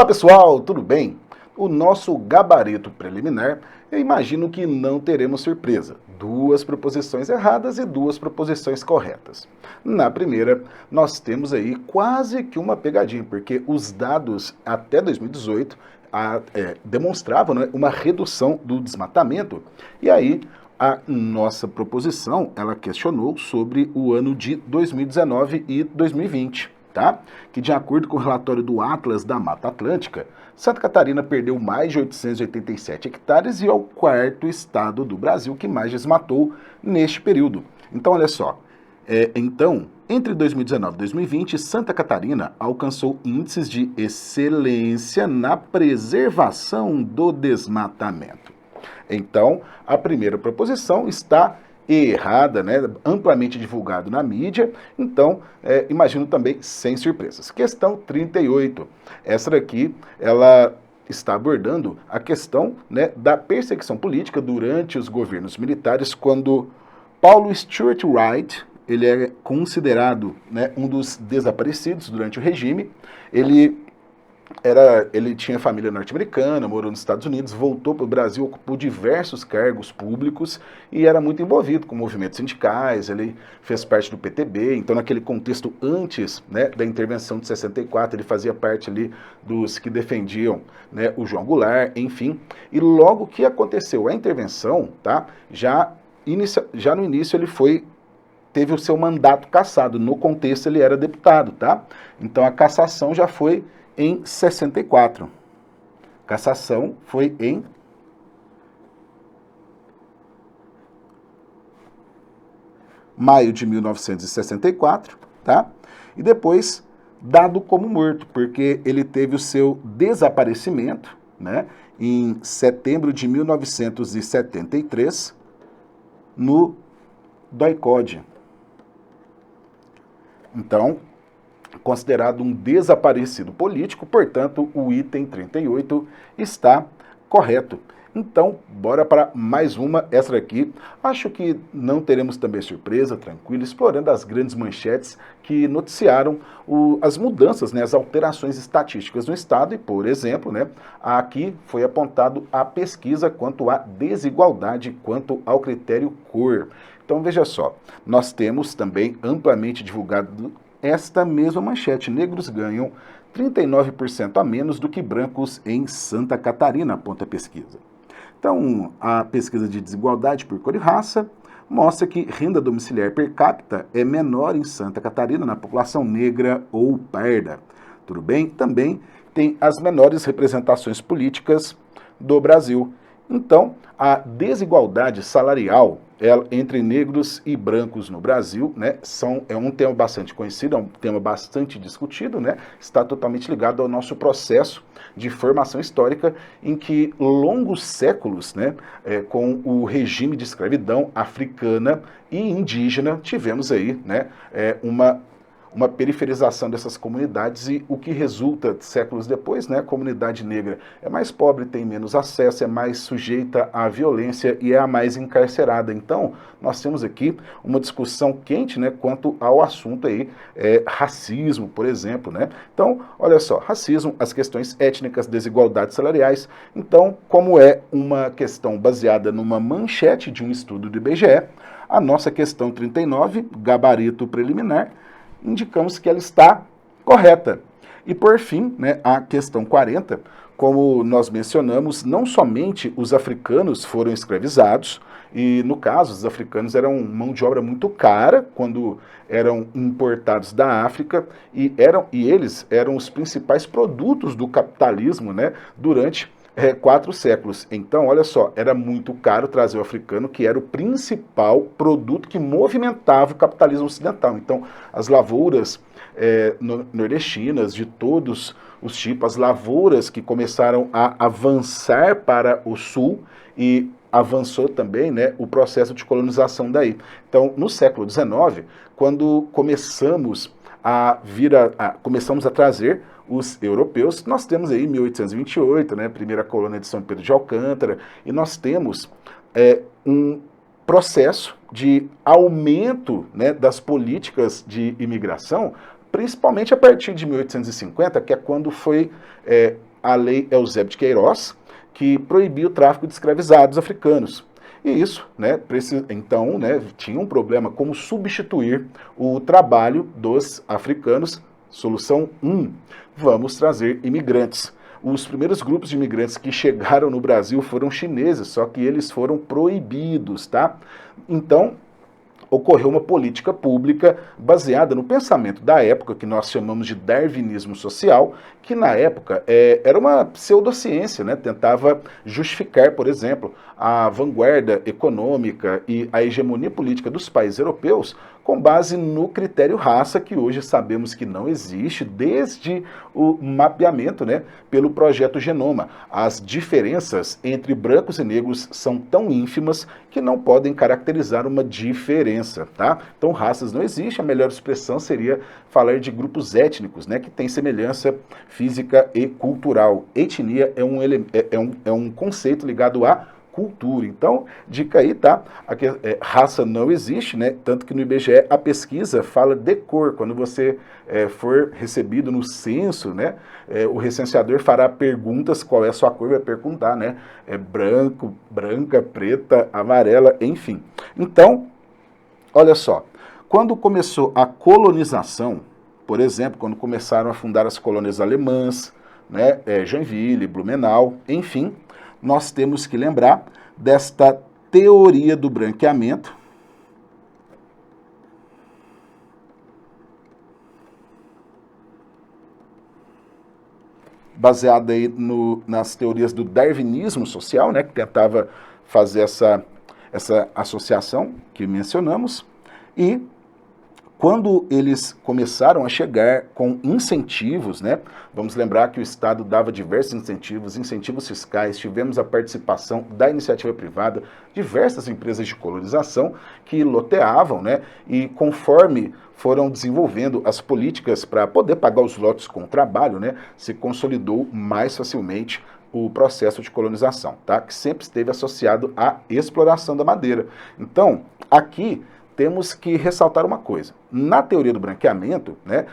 Olá pessoal, tudo bem? O nosso gabarito preliminar, eu imagino que não teremos surpresa. Duas proposições erradas e duas proposições corretas. Na primeira, nós temos aí quase que uma pegadinha, porque os dados até 2018 demonstravam, né, uma redução do desmatamento. E aí, a nossa proposição, ela questionou sobre o ano de 2019 e 2020. Tá? Que de acordo com o relatório do Atlas da Mata Atlântica, Santa Catarina perdeu mais de 887 hectares e é o quarto estado do Brasil que mais desmatou neste período. Então, olha só, entre 2019 e 2020, Santa Catarina alcançou índices de excelência na preservação do desmatamento. Então, a primeira proposição está errada, né, amplamente divulgado na mídia, então imagino também sem surpresas. Questão 38, essa daqui, ela está abordando a questão, né, da perseguição política durante os governos militares, quando Paulo Stuart Wright, ele é considerado, né, um dos desaparecidos durante o regime. Ele tinha família norte-americana, morou nos Estados Unidos, voltou para o Brasil, ocupou diversos cargos públicos e era muito envolvido com movimentos sindicais, ele fez parte do PTB, então naquele contexto antes, né, da intervenção de 64, ele fazia parte ali dos que defendiam, né, o João Goulart, enfim. E logo que aconteceu a intervenção, tá, já no início ele teve o seu mandato cassado, no contexto ele era deputado, tá? Então a cassação já foi em 64. Cassação foi em maio de 1964, tá? E depois dado como morto, porque ele teve o seu desaparecimento, né, em setembro de 1973 no DOI-CODE. Então, considerado um desaparecido político, portanto, o item 38 está correto. Então, bora para mais uma, essa daqui. Acho que não teremos também surpresa, tranquilo, explorando as grandes manchetes que noticiaram as mudanças, né, as alterações estatísticas no estado e, por exemplo, né, aqui foi apontado a pesquisa quanto à desigualdade, quanto ao critério cor. Então, veja só, nós temos também amplamente divulgado esta mesma manchete: negros ganham 39% a menos do que brancos em Santa Catarina, aponta a pesquisa. Então, a pesquisa de desigualdade por cor e raça mostra que renda domiciliar per capita é menor em Santa Catarina na população negra ou parda. Tudo bem? Também tem as menores representações políticas do Brasil. Então, a desigualdade salarial entre negros e brancos no Brasil, né, é um tema bastante conhecido, é um tema bastante discutido, né, está totalmente ligado ao nosso processo de formação histórica, em que longos séculos, né, com o regime de escravidão africana e indígena, tivemos aí, né, uma periferização dessas comunidades, e o que resulta séculos depois, né, a comunidade negra é mais pobre, tem menos acesso, é mais sujeita à violência e é a mais encarcerada. Então, nós temos aqui uma discussão quente, né, quanto ao assunto aí, racismo, por exemplo, né. Então, olha só, racismo, as questões étnicas, desigualdades salariais. Então, como é uma questão baseada numa manchete de um estudo do IBGE, a nossa questão 39, gabarito preliminar, indicamos que ela está correta. E por fim, né, a questão 40, como nós mencionamos, não somente os africanos foram escravizados, e no caso os africanos eram mão de obra muito cara quando eram importados da África, e eles eram os principais produtos do capitalismo, né, durante 4 séculos. Então, olha só, era muito caro trazer o africano, que era o principal produto que movimentava o capitalismo ocidental. Então, as lavouras nordestinas, de todos os tipos, as lavouras que começaram a avançar para o sul, e avançou também, né, o processo de colonização daí. Então, no século XIX, quando começamos a trazer os europeus, nós temos aí 1828, né, primeira colônia de São Pedro de Alcântara, e nós temos um processo de aumento, né, das políticas de imigração, principalmente a partir de 1850, que é quando foi a Lei Eusébio de Queiroz, que proibia o tráfico de escravizados africanos. E isso, né, então, né, tinha um problema como substituir o trabalho dos africanos. Solução 1, vamos trazer imigrantes. Os primeiros grupos de imigrantes que chegaram no Brasil foram chineses, só que eles foram proibidos, tá? Então, ocorreu uma política pública baseada no pensamento da época, que nós chamamos de darwinismo social, que na época era uma pseudociência, né? Tentava justificar, por exemplo, a vanguarda econômica e a hegemonia política dos países europeus com base no critério raça, que hoje sabemos que não existe desde o mapeamento, né, pelo projeto Genoma. As diferenças entre brancos e negros são tão ínfimas que não podem caracterizar uma diferença, tá? Então, raças não existem, a melhor expressão seria falar de grupos étnicos, né, que têm semelhança física e cultural. Etnia é um conceito ligado a cultura. Então, dica aí, tá? Aqui, raça não existe, né? Tanto que no IBGE a pesquisa fala de cor. Quando você for recebido no censo, né? O recenseador fará perguntas, qual é a sua cor, vai perguntar, né? Branco, branca, preta, amarela, enfim. Então, olha só, quando começou a colonização, por exemplo, quando começaram a fundar as colônias alemãs, né? Joinville, Blumenau, enfim, nós temos que lembrar desta teoria do branqueamento, baseada aí nas teorias do darwinismo social, né, que tentava fazer essa associação que mencionamos, e quando eles começaram a chegar com incentivos, né? Vamos lembrar que o Estado dava diversos incentivos fiscais, tivemos a participação da iniciativa privada, diversas empresas de colonização que loteavam, né? E conforme foram desenvolvendo as políticas para poder pagar os lotes com o trabalho, né? Se consolidou mais facilmente o processo de colonização, tá? Que sempre esteve associado à exploração da madeira. Então, aqui temos que ressaltar uma coisa. Na teoria do branqueamento, né,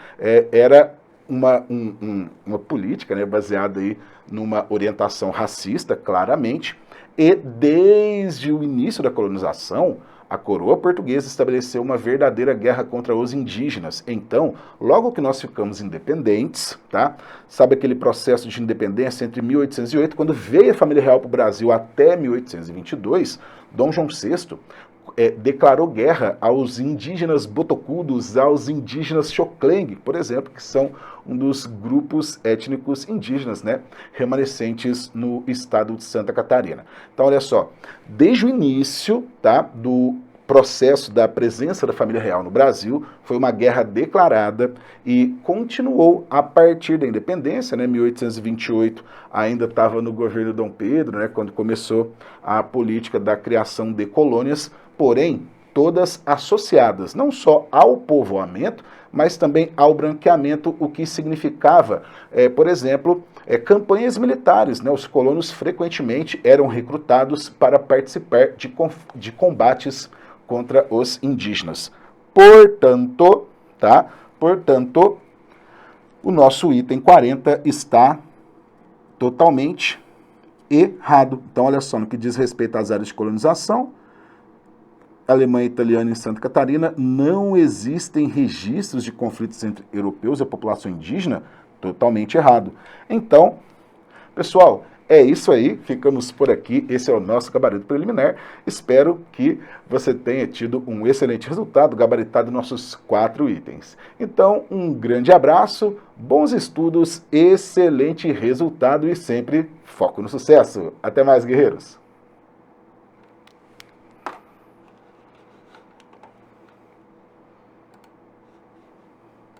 era uma política, né, baseada aí numa orientação racista, claramente, e desde o início da colonização, a coroa portuguesa estabeleceu uma verdadeira guerra contra os indígenas. Então, logo que nós ficamos independentes, tá? Sabe aquele processo de independência entre 1808, quando veio a família real para o Brasil, até 1822, Dom João VI declarou guerra aos indígenas botocudos, aos indígenas Xoclengue, por exemplo, que são um dos grupos étnicos indígenas, né, remanescentes no estado de Santa Catarina. Então, olha só, desde o início, tá, do processo da presença da família real no Brasil, foi uma guerra declarada e continuou a partir da independência, né, 1828 ainda estava no governo Dom Pedro, né, quando começou a política da criação de colônias, porém, todas associadas não só ao povoamento, mas também ao branqueamento, o que significava, por exemplo, campanhas militares, né? Os colonos frequentemente eram recrutados para participar de combates contra os indígenas. Portanto, tá? Portanto, o nosso item 40 está totalmente errado. Então, olha só, no que diz respeito às áreas de colonização, Alemanha e italiana em Santa Catarina, não existem registros de conflitos entre europeus e a população indígena, totalmente errado. Então, pessoal, é isso aí, ficamos por aqui, esse é o nosso gabarito preliminar, espero que você tenha tido um excelente resultado, gabaritado nossos 4 itens. Então, um grande abraço, bons estudos, excelente resultado e sempre foco no sucesso. Até mais, guerreiros!